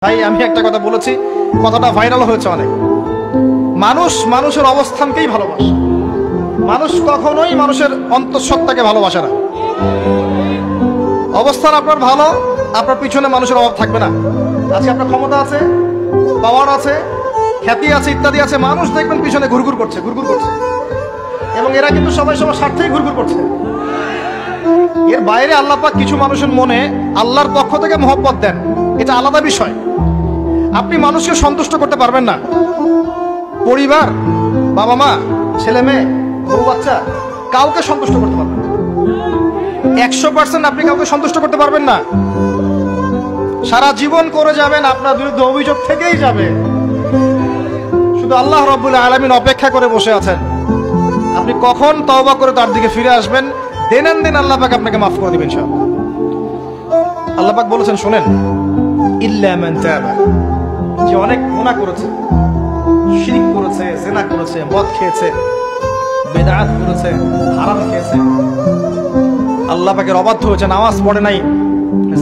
ভাই আমি একটা কথা বলেছি, কথাটা ভাইরাল হয়েছে অনেক। মানুষ মানুষের অবস্থানকেই ভালোবাসে। মানুষ কখনোই মানুষের অন্তঃসত্ত্বাকে ভালোবাসে না। অবস্থান আপনার ভালো, আপনার পিছনে মানুষের অভাব থাকবে না। আজকে আপনার ক্ষমতা আছে, পাওয়ার আছে, খ্যাতি আছে, ইত্যাদি আছে, মানুষ দেখবেন পিছনে ঘুরঘুর করছে এবং এরা কিন্তু সবাই সবার স্বার্থেই ঘুরঘুর করছে। এর বাইরে আল্লাহ পাক কিছু মানুষের মনে আল্লাহর পক্ষ থেকে মহব্বত দেন, এটা আলাদা বিষয়। আপনি মানুষকে সন্তুষ্ট করতে পারবেন না। পরিবার, বাবা মা, ছেলে মেয়ে, বউ বাচ্চা, কাউকে সন্তুষ্ট করতে পারবেন না। 100% আপনি কাউকে সন্তুষ্ট করতে পারবেন না। সারা জীবন করে যাবেন, আপনার বিরুদ্ধে অভিযোগ থেকেই যাবে। শুধু আল্লাহ রাব্বুল আলামিন অপেক্ষা করে বসে আছেন, আপনি কখন তওবা করে তার দিকে ফিরে আসবেন। দিন আল্লাহ পাক আপনাকে মাফ করে দিবেন ইনশাআল্লাহ। আল্লাহ পাক বলেছেন, শুনেন, ইল্লা মান তাবা, যে অনেক গুনাহ করেছে, শিরক করেছে, জিনা করেছে, মদ খেয়েছে, বিদআত করেছে, হারাম খেয়েছে, আল্লাহ পাকের অবাধ্য হয়েছে, নামাজ পড়ে নাই,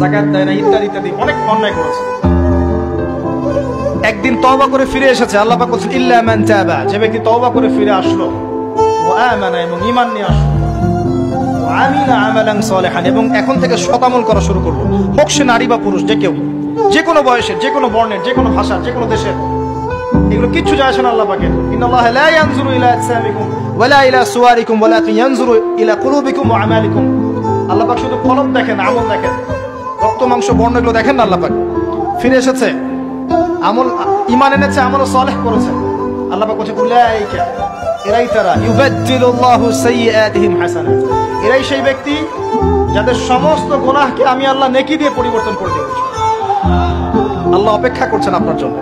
যাকাত দেয় না, ইত্যাদি ইত্যাদি অনেক অন্যায় করেছে। একদিন তওবা করে ফিরে এসেছে। আল্লাহ পাক বলেছেন, ইল্লা মান তাবা, যে ব্যক্তি তওবা করে ফিরে আসলো, ওয়া আমানা, এবং ঈমান নিয়ে আসলো, ওয়া আমিলা আমালান সালিহান, এবং এখন থেকে সৎ আমল করা শুরু করলো, হোক সে নারী বা পুরুষ, যে কেউ, যে কোনো বয়সের, যে কোনো বর্ণের, যে কোনো ভাষার, যে কোনো দেশের, এগুলো কিচ্ছু যায় আসে না আল্লাহ পাকের। ইন্নাল্লাহা লা ইয়ানজুরু ইলা আজসামিকুম ওয়ালা ইলা সুওয়ারিকুম ওয়ালাকিন ইয়ানজুরু ইলা কুলুবিকুম ওয়া আমালিকুম। আল্লাহ পাক শুধু কলব দেখেন, আমল দেখেন, রক্ত মাংস বর্ণ এগুলো দেখেন না। আল্লাহ পাক ফিরে এসেছে, আমল, ঈমান এনেছে, আমল সালেহ করেছে। আল্লাহ পাক বলেছে, উলাইকা, এরাই তারা, ইউবাদদিলুল্লাহু সাইয়্যাতিহিম হাসানাত, এরাই সেই ব্যক্তি যাদের সমস্ত গুনাহকে আমি আল্লাহ নেকি দিয়ে পরিবর্তন করে দেব। আল্লাহ অপেক্ষা করছেন আপনার জন্য।